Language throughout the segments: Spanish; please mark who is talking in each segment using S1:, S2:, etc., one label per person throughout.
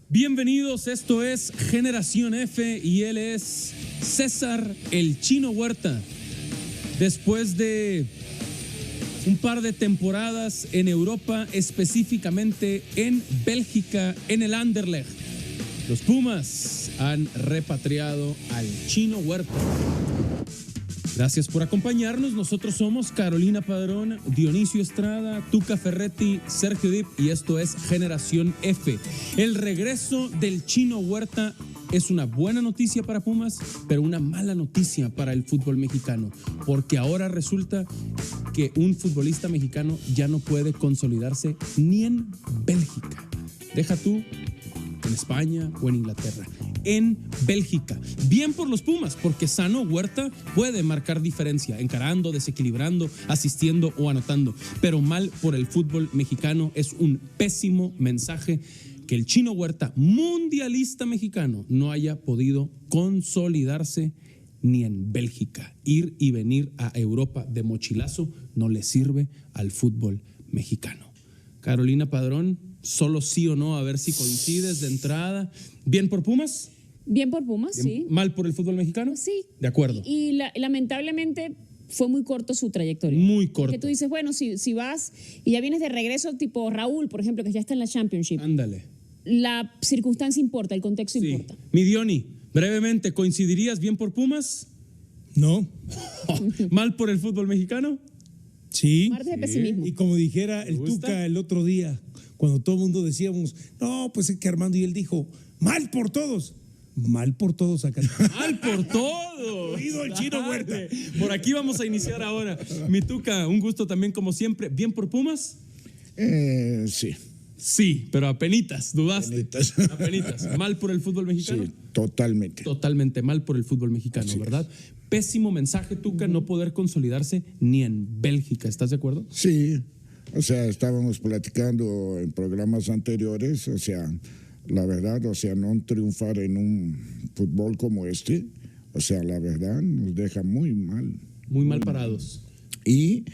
S1: Bienvenidos, esto es Generación F y él es César el Chino Huerta. Después de un par de temporadas en Europa, específicamente en Bélgica, en el Anderlecht, los Pumas han repatriado al Chino Huerta. Gracias por acompañarnos. Nosotros somos Carolina Padrón, Dionisio Estrada, Tuca Ferretti, Sergio Dip y esto es Generación F. El regreso del Chino Huerta es una buena noticia para Pumas, pero una mala noticia para el fútbol mexicano, porque ahora resulta que un futbolista mexicano ya no puede consolidarse ni en Bélgica. Deja tú en España o en Inglaterra. En Bélgica. Bien por los Pumas, porque Sano Huerta puede marcar diferencia, encarando, desequilibrando, asistiendo o anotando. Pero mal por el fútbol mexicano. Es un pésimo mensaje que el Chino Huerta, mundialista mexicano, no haya podido consolidarse ni en Bélgica. Ir y venir a Europa de mochilazo no le sirve al fútbol mexicano. Carolina Padrón, solo sí o no, a ver si coincides de entrada. ¿Bien por Pumas?
S2: Bien por Pumas,
S1: Bien.
S2: sí.
S1: ¿Mal por el fútbol mexicano?
S2: Sí.
S1: De acuerdo.
S2: Y lamentablemente fue muy corto su trayectoria.
S1: Muy corto.
S2: Porque tú dices, bueno, si vas y ya vienes de regreso, tipo Raúl, por ejemplo, que ya está en la Championship.
S1: Ándale.
S2: La circunstancia importa, el contexto
S1: Sí.
S2: importa.
S1: Mi Diony, brevemente, ¿coincidirías bien por Pumas?
S3: No.
S1: ¿Mal por el fútbol mexicano?
S3: Sí.
S2: Martes de pesimismo.
S3: Y como dijera el
S1: gusta?
S3: Tuca el otro día, cuando todo el mundo decíamos, no, pues es que Armando, y él dijo, mal por todos. Mal por todos acá.
S1: ¡Mal por todo!
S3: Oído el Chino Huerta.
S1: Por aquí vamos a iniciar ahora. Mi Tuca, un gusto también como siempre. ¿Bien por Pumas?
S4: Sí.
S1: Sí, pero apenitas, dudaste.
S4: Apenitas.
S1: Apenitas. ¿Mal por el fútbol mexicano?
S4: Sí, totalmente.
S1: Totalmente mal por el fútbol mexicano,
S4: Así
S1: ¿verdad? Pésimo mensaje, Tuca, no poder consolidarse ni en Bélgica. ¿Estás de acuerdo?
S4: Sí, o sea, estábamos platicando en programas anteriores, o sea, la verdad, o sea, no triunfar en un fútbol como este, o sea, la verdad nos deja muy mal.
S1: Muy mal parados.
S4: Y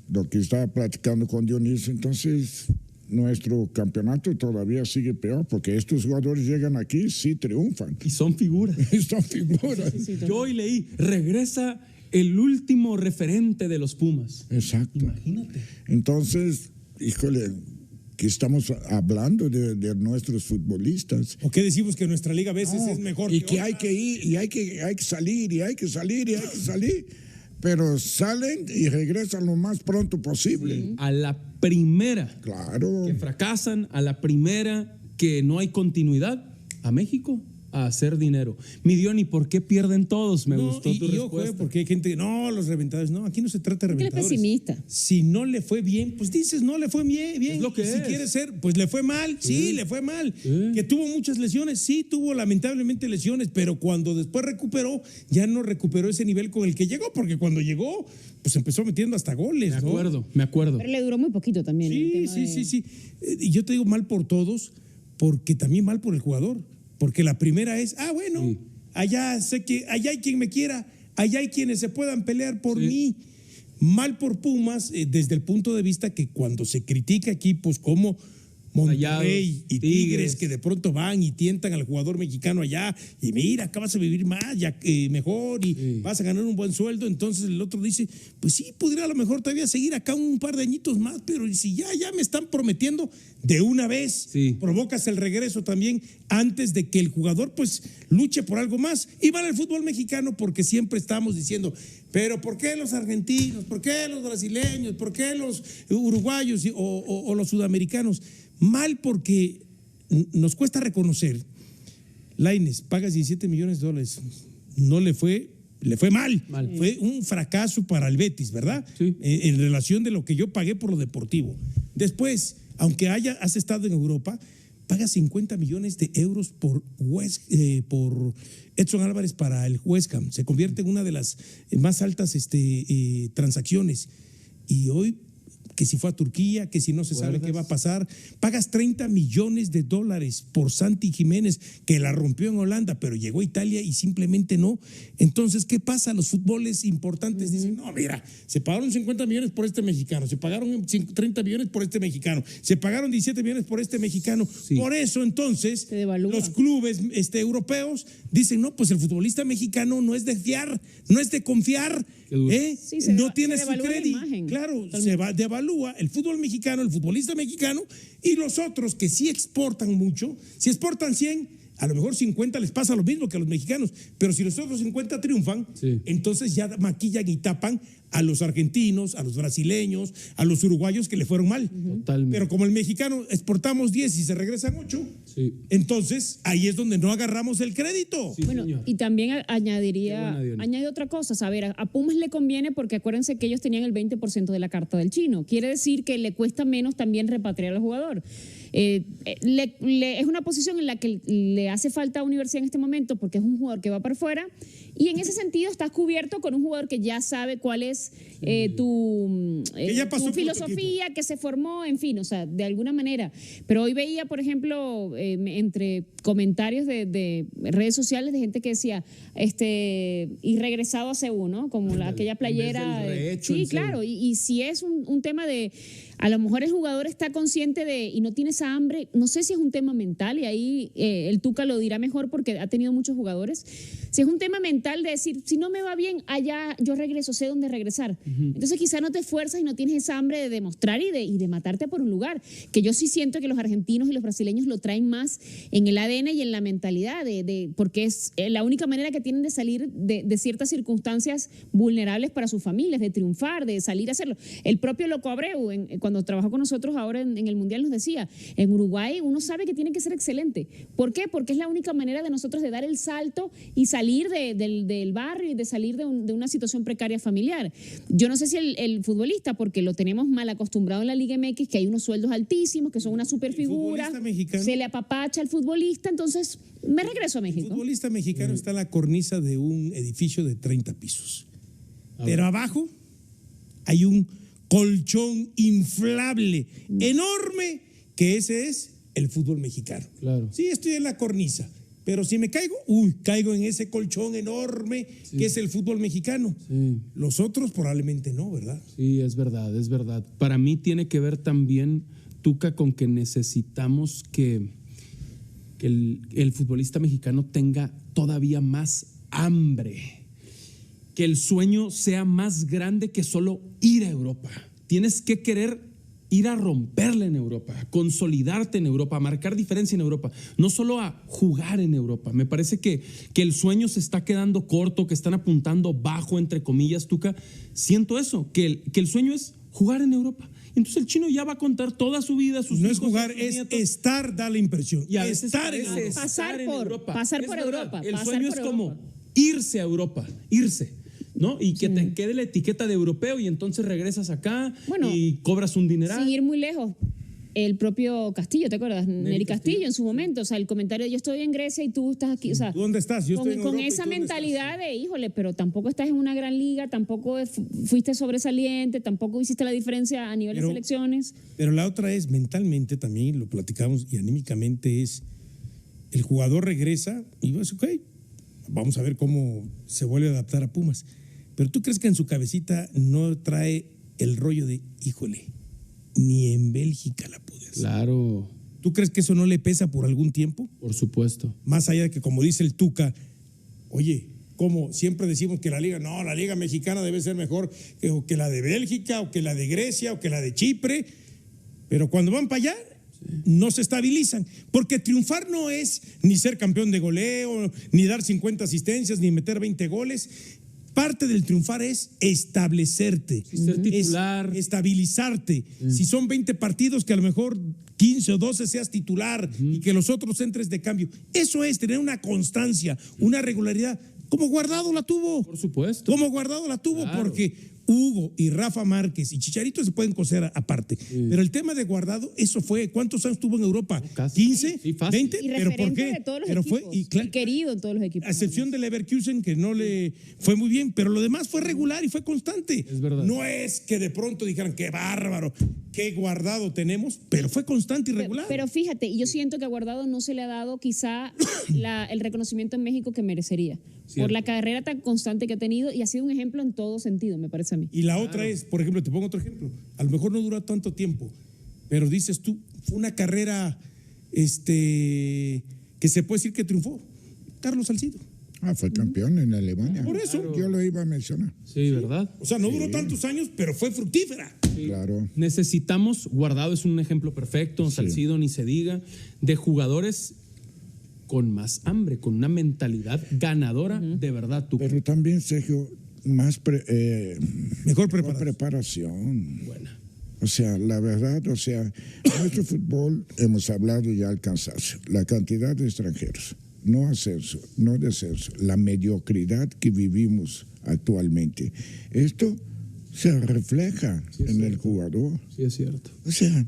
S4: lo que estaba platicando con Dionisio, entonces nuestro campeonato todavía sigue peor, porque estos jugadores llegan aquí, sí triunfan.
S1: Y son figuras.
S4: Son figuras.
S1: Yo hoy leí, regresa el último referente de los Pumas.
S4: Exacto.
S1: Imagínate.
S4: Entonces, híjole, que estamos hablando de nuestros futbolistas.
S3: ¿O qué decimos que nuestra liga a veces es mejor
S4: Y que
S3: otra?
S4: hay que ir, y hay que salir, y hay que salir, y hay que salir. Pero salen y regresan lo más pronto posible.
S1: A la primera
S4: Claro.
S1: que fracasan, a la primera que no hay continuidad, a México a hacer dinero. Mi Diony, ¿por qué pierden todos? Me gustó tu
S3: y ojo,
S1: respuesta.
S3: porque hay gente, no, los reventadores, no, aquí no se trata de
S2: Porque él es
S3: reventadores.
S2: pesimista.
S3: Si no le fue bien, pues dices, no le fue bien.
S1: Es lo que
S3: Y si
S1: es.
S3: quiere ser, pues le fue mal, sí, le fue mal. Que tuvo muchas lesiones, sí, tuvo lamentablemente lesiones, pero cuando después recuperó, ya no recuperó ese nivel con el que llegó, porque cuando llegó, pues empezó metiendo hasta goles,
S1: Me
S3: ¿no?
S1: acuerdo.
S2: Pero le duró muy poquito también. el tema de-
S3: Sí. Y yo te digo mal por todos, porque también mal por el jugador. Porque la primera es, bueno,
S1: Sí.
S3: allá sé que allá hay quien me quiera, allá hay quienes se puedan pelear por
S1: Sí.
S3: mí. Mal por Pumas, desde el punto de vista que cuando se critica equipos como Monterrey
S1: Rayados,
S3: y Tigres, que de pronto van y tientan al jugador mexicano allá, y mira, acá vas a vivir más, ya, mejor, y vas a ganar un buen sueldo, entonces el otro dice, pues sí, podría a lo mejor todavía seguir acá un par de añitos más, pero si ya me están prometiendo de una vez,
S1: Sí.
S3: provocas el regreso también antes de que el jugador pues luche por algo más. Y vale el fútbol mexicano porque siempre estamos diciendo, pero ¿por qué los argentinos? ¿Por qué los brasileños? ¿Por qué los uruguayos o los sudamericanos? Mal porque nos cuesta reconocer. Lainez, pagas $17 millones. No le fue mal. Fue un fracaso para el Betis, ¿verdad?
S1: Sí.
S3: En relación de lo que yo pagué por lo deportivo. Después, aunque has estado en Europa, pagas 50 millones de euros por Edson Álvarez para el West Ham. Se convierte en una de las más altas transacciones. Y hoy que si fue a Turquía, que si no se sabe qué va a pasar. Pagas $30 millones por Santi Jiménez, que la rompió en Holanda, pero llegó a Italia y simplemente no. Entonces, ¿qué pasa? Los fútboles importantes dicen, no, mira, se pagaron 50 millones por este mexicano, se pagaron 30 millones por este mexicano, se pagaron 17 millones por este mexicano. Sí. Por eso, entonces, los clubes europeos dicen, no, pues el futbolista mexicano no es de fiar, no es de confiar,
S2: sí,
S3: no tiene su crédito. Claro,
S2: totalmente.
S3: Se devalúa el fútbol mexicano, el futbolista mexicano, y los otros que sí exportan mucho, si exportan 100, a lo mejor 50 les pasa lo mismo que a los mexicanos, pero si los otros 50 triunfan, entonces ya maquillan y tapan a los argentinos, a los brasileños, a los uruguayos que le fueron mal.
S1: Totalmente.
S3: Pero como el mexicano exportamos 10 y se regresan 8, entonces ahí es donde no agarramos el crédito.
S1: Sí,
S2: bueno,
S1: señor.
S2: y también añade otra cosa. A ver, a Pumas le conviene porque acuérdense que ellos tenían el 20% de la carta del chino. Quiere decir que le cuesta menos también repatriar al jugador. Es una posición en la que le hace falta a Universidad en este momento porque es un jugador que va para afuera y en ese sentido estás cubierto con un jugador que ya sabe cuál es tu filosofía, que se formó, en fin, o sea, de alguna manera. Pero hoy veía, por ejemplo, entre comentarios de redes sociales de gente que decía, y regresado a Seúl, ¿no? Como aquella playera. Sí, claro, y si es un tema de, a lo mejor el jugador está consciente y no tiene esa hambre, no sé si es un tema mental, y ahí el Tuca lo dirá mejor porque ha tenido muchos jugadores, si es un tema mental de decir, si no me va bien, allá yo regreso, sé dónde regresar. Entonces quizá no te esfuerzas y no tienes esa hambre de demostrar y de matarte por un lugar, que yo sí siento que los argentinos y los brasileños lo traen más en el ADN y en la mentalidad, porque es la única manera que tienen de salir de ciertas circunstancias vulnerables para sus familias, de triunfar, de salir a hacerlo. El propio Loco Abreu, cuando trabajó con nosotros ahora en el Mundial, nos decía, en Uruguay uno sabe que tiene que ser excelente. ¿Por qué? Porque es la única manera de nosotros de dar el salto y salir del barrio y de salir de una situación precaria familiar. Yo no sé si el futbolista, porque lo tenemos mal acostumbrado en la Liga MX, que hay unos sueldos altísimos, que son una superfigura, se le apapacha al futbolista, entonces me regreso a México.
S3: El futbolista mexicano está en la cornisa de un edificio de 30 pisos. Pero abajo hay un colchón inflable, enorme, que ese es el fútbol mexicano.
S1: Claro.
S3: Sí, estoy en la cornisa, pero si me caigo, caigo en ese colchón enorme que es el fútbol mexicano. Sí. Los otros probablemente no, ¿verdad?
S1: Sí, es verdad, es verdad. Para mí tiene que ver también, Tuca, con que necesitamos que el futbolista mexicano tenga todavía más hambre, que el sueño sea más grande que solo ir a Europa. Tienes que querer ir a romperla en Europa, a consolidarte en Europa, a marcar diferencia en Europa, no solo a jugar en Europa. Me parece que el sueño se está quedando corto, que están apuntando bajo, entre comillas, Tuca. Siento eso, que el sueño es jugar en Europa. Entonces el chino ya va a contar toda su vida, sus
S3: no
S1: hijos,
S3: es jugar,
S1: sus
S3: es
S1: nietos.
S3: Estar, da la impresión.
S1: Y a veces
S3: estar en Europa.
S2: Pasar por Europa.
S1: El sueño es como irse a Europa, ¿no? Y que te quede la etiqueta de europeo y entonces regresas acá y cobras un dineral.
S2: Sin ir muy lejos, el propio Castillo, ¿te acuerdas? Neri Castillo en su momento, o sea, el comentario de yo estoy en Grecia y tú estás aquí, o sea,
S3: ¿tú dónde estás? Yo estoy en
S2: con
S3: Europa,
S2: esa mentalidad de, híjole, pero tampoco estás en una gran liga, tampoco fuiste sobresaliente, tampoco hiciste la diferencia a nivel de selecciones.
S3: Pero la otra es, mentalmente también, lo platicamos, y anímicamente es, el jugador regresa y pues, vamos a ver cómo se vuelve a adaptar a Pumas. Pero ¿tú crees que en su cabecita no trae el rollo de, híjole, ni en Bélgica la pude hacer?
S1: Claro.
S3: ¿Tú crees que eso no le pesa por algún tiempo?
S1: Por supuesto.
S3: Más allá de que, como dice el Tuca, oye, como siempre decimos que la liga mexicana debe ser mejor que la de Bélgica, o que la de Grecia, o que la de Chipre, pero cuando van para allá, no se estabilizan, porque triunfar no es ni ser campeón de goleo, ni dar 50 asistencias, ni meter 20 goles. Parte del triunfar es establecerte,
S1: ser titular,
S3: estabilizarte. Si son 20 partidos, que a lo mejor 15 o 12 seas titular y que los otros entres de cambio. Eso es tener una constancia, una regularidad, como Guardado la tuvo.
S1: Por supuesto.
S3: Como Guardado la tuvo, claro. Porque Hugo y Rafa Márquez y Chicharito se pueden coser aparte. Pero el tema de Guardado, eso fue, ¿cuántos años tuvo en Europa? ¿15?
S1: Sí, fácil.
S3: ¿20?
S2: Y
S3: ¿Pero por
S2: referente
S3: qué?
S2: de todos los
S3: Pero
S2: equipos.
S3: fue, y
S2: querido en todos los equipos.
S3: a excepción del Leverkusen, que no le fue muy bien, pero lo demás fue regular y fue constante.
S1: Es verdad.
S3: No es que de pronto dijeran, qué bárbaro, qué Guardado tenemos, pero fue constante y regular.
S2: Pero fíjate, yo siento que a Guardado no se le ha dado quizá el reconocimiento en México que merecería.
S1: Cierto.
S2: Por la carrera tan constante que ha tenido y ha sido un ejemplo en todo sentido, me parece a mí.
S3: Y la otra es, por ejemplo, te pongo otro ejemplo. A lo mejor no duró tanto tiempo, pero dices tú, fue una carrera que se puede decir que triunfó. Carlos Salcido.
S4: Fue campeón en Alemania.
S3: Por eso.
S1: Claro.
S4: Yo lo iba a mencionar.
S1: Sí, ¿verdad?
S3: O sea, no duró tantos años, pero fue fructífera.
S4: Claro.
S1: Necesitamos, Guardado es un ejemplo perfecto, Salcido ni se diga, de jugadores con más hambre, con una mentalidad ganadora de verdad.
S4: Pero también, Sergio,
S3: Mejor
S4: preparación.
S1: Buena.
S4: O sea, la verdad, nuestro fútbol hemos hablado ya al cansancio. La cantidad de extranjeros, no ascenso, no descenso, la mediocridad que vivimos actualmente. Esto se refleja en el jugador.
S1: Sí, es cierto.
S4: O sea,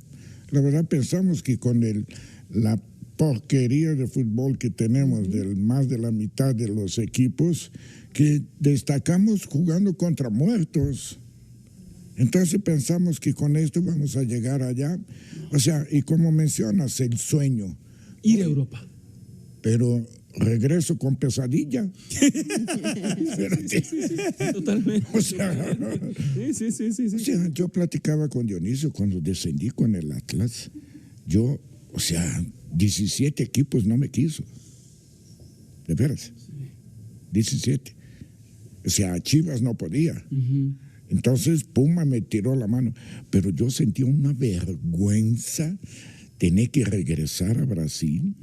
S4: la verdad pensamos que con la porquería de fútbol que tenemos, del más de la mitad de los equipos, que destacamos jugando contra muertos. Entonces pensamos que con esto vamos a llegar allá. O sea, y como mencionas, el sueño.
S1: Ir a Europa.
S4: Pero regreso con pesadilla. Espérate.
S1: Totalmente.
S4: O sea,
S1: Sí.
S4: o sea, yo platicaba con Dionisio cuando descendí con el Atlas. 17 equipos no me quiso. De veras. 17. O sea, Chivas no podía. Entonces Puma me tiró la mano. Pero yo sentía una vergüenza tener que regresar a Brasil.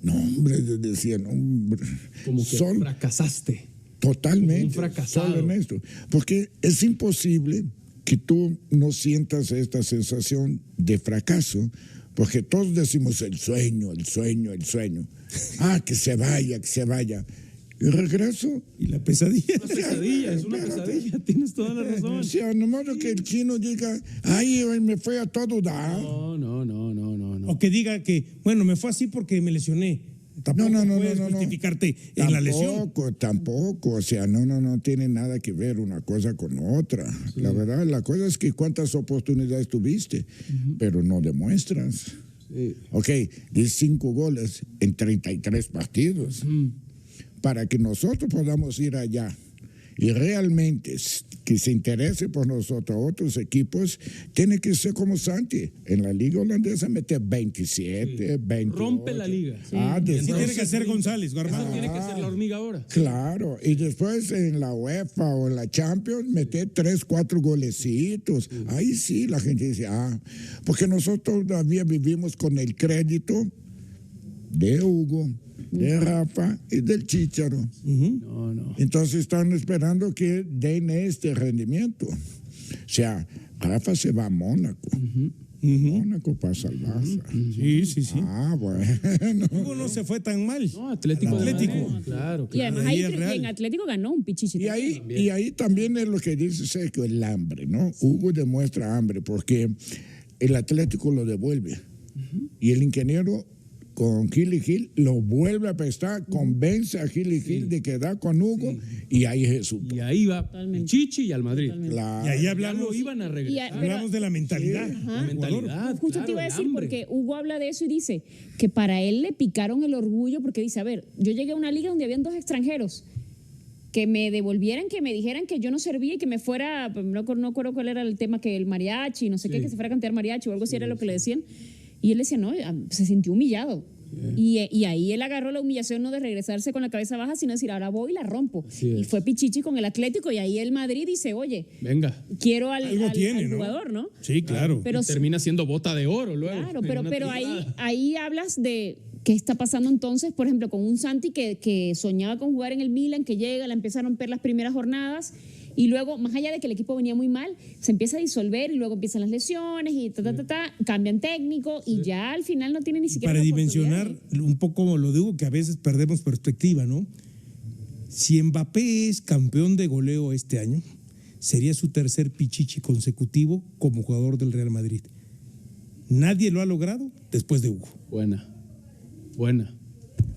S4: No, hombre, decían, hombre.
S1: Como que fracasaste.
S4: Totalmente.
S1: Un fracasado.
S4: Solo en esto. Porque es imposible que tú no sientas esta sensación de fracaso, porque todos decimos el sueño. Que se vaya. Y regreso.
S3: Y la pesadilla.
S1: Es una pesadilla, tienes toda la razón.
S4: O sea, no modo que el chino diga, ay, me fue a todo dar.
S1: No.
S3: O que diga que, bueno, me fue así porque me lesioné. Tampoco puedes justificarte en la lesión.
S4: Tampoco. O sea, no tiene nada que ver una cosa con otra. Sí. La verdad, la cosa es que cuántas oportunidades tuviste, pero no demuestras. Sí. Ok, 5 goles en 33 partidos. Para que nosotros podamos ir allá y realmente que se interese por nosotros otros equipos, tiene que ser como Santi. En la liga holandesa mete 27, 28.
S1: Rompe la liga.
S3: Sí. Tiene que ser González, Guardado.
S1: Tiene que ser la hormiga ahora.
S4: Claro, y después en la UEFA o en la Champions mete 3, 4 golecitos. Ahí sí la gente dice, porque nosotros todavía vivimos con el crédito de Hugo, de Rafa y del Chícharo.
S1: No.
S4: Entonces están esperando que den este rendimiento. O sea, Rafa se va a Mónaco. Mónaco pasa al Barça.
S3: Sí.
S4: Bueno.
S3: Hugo no se fue tan mal.
S1: No, Atlético. Claro.
S2: Y además en Atlético ganó un pichichi.
S4: Y ahí también es lo que dice Sergio, el hambre, ¿no? Hugo demuestra hambre porque el Atlético lo devuelve. Y el ingeniero con Gil Gil lo vuelve a prestar, convence a Gil Gil de quedar con Hugo y ahí Jesús.
S1: Y ahí va el Chichi y al Madrid.
S4: Claro.
S3: Y ahí hablamos,
S1: iban a regresar.
S3: Hablamos de la mentalidad.
S1: La mentalidad.
S2: Justo te iba a decir, porque Hugo habla de eso y dice que para él le picaron el orgullo porque dice, a ver, yo llegué a una liga donde habían 2 extranjeros. Que me devolvieran, que me dijeran que yo no servía y que me fuera, no recuerdo cuál era el tema, que el mariachi, no sé qué, que se fuera a cantar mariachi o algo así era lo que le decían. Y él decía, no, se sintió humillado. Y ahí él agarró la humillación no de regresarse con la cabeza baja, sino decir, ahora voy y la rompo. Y fue Pichichi con el Atlético y ahí el Madrid dice, oye,
S1: venga,
S2: quiero al jugador, ¿no?
S3: Sí, claro.
S2: Pero
S1: termina siendo bota de oro luego.
S2: Claro, pero ahí hablas de qué está pasando entonces, por ejemplo, con un Santi que soñaba con jugar en el Milan, que llega, la empieza a romper las primeras jornadas. Y luego, más allá de que el equipo venía muy mal, se empieza a disolver y luego empiezan las lesiones y cambian técnico y ya al final no tiene ni siquiera.
S3: Para dimensionar un poco lo digo que a veces perdemos perspectiva, ¿no? Si Mbappé es campeón de goleo este año, sería su tercer pichichi consecutivo como jugador del Real Madrid. Nadie lo ha logrado después de Hugo.
S1: Buena.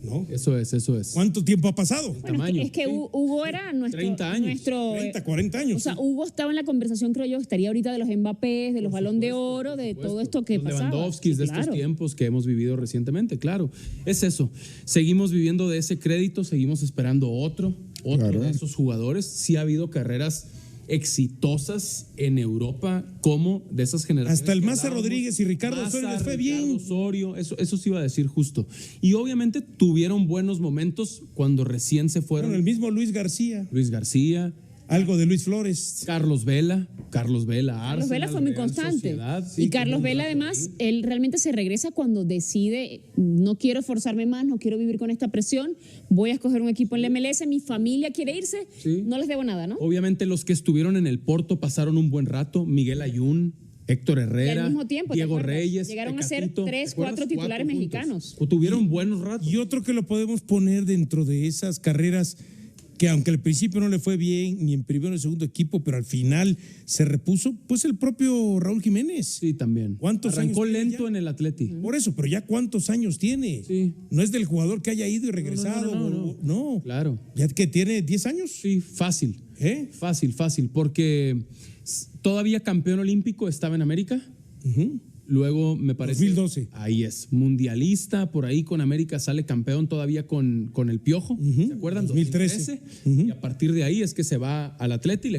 S3: ¿No?
S1: Eso es.
S3: ¿Cuánto tiempo ha pasado?
S2: Bueno, es que Hugo era nuestro...
S1: 30 años.
S3: 30, 40 años.
S2: O sea, Hugo estaba en la conversación, creo yo, estaría ahorita de los Mbappés, de los Balón de Oro, de todo esto que
S1: los
S2: pasaba.
S1: Lewandowskis de estos tiempos que hemos vivido recientemente, claro. Es eso. Seguimos viviendo de ese crédito, seguimos esperando otro de esos jugadores. Sí ha habido carreras exitosas en Europa como de esas generaciones.
S3: Hasta el Maza Rodríguez y Ricardo Osorio les fue bien.
S1: Osorio, eso sí iba a decir justo. Y obviamente tuvieron buenos momentos cuando recién se fueron.
S3: Bueno, el mismo Luis García. Algo de Luis Flores.
S1: Carlos Vela,
S2: Carlos Vela fue muy constante. Y Carlos Vela, además, él realmente se regresa cuando decide, no quiero esforzarme más, no quiero vivir con esta presión, voy a escoger un equipo en la MLS, mi familia quiere irse, no les debo nada, ¿no?
S1: Obviamente los que estuvieron en el Porto pasaron un buen rato, Miguel Ayun, Héctor Herrera,
S2: y al mismo tiempo,
S1: Diego Reyes.
S2: Llegaron a ser 3, 4 titulares mexicanos.
S1: O tuvieron buenos ratos.
S3: Y otro que lo podemos poner dentro de esas carreras que aunque al principio no le fue bien ni en primero ni en segundo equipo, pero al final se repuso, pues el propio Raúl Jiménez.
S1: Sí, también.
S3: ¿Cuántos
S1: Arrancó
S3: años
S1: lento en el Atleti.
S3: Por eso, pero ya ¿cuántos años tiene?
S1: Sí.
S3: No es del jugador que haya ido y regresado. No.
S1: Claro.
S3: ¿Ya que tiene 10 años?
S1: Sí, fácil. Fácil, porque todavía campeón olímpico estaba en América. Luego, me parece...
S3: 2012.
S1: Ahí es, mundialista, por ahí con América sale campeón todavía con el Piojo, ¿se acuerdan?
S3: 2013.
S1: Y a partir de ahí es que se va al Atleti y le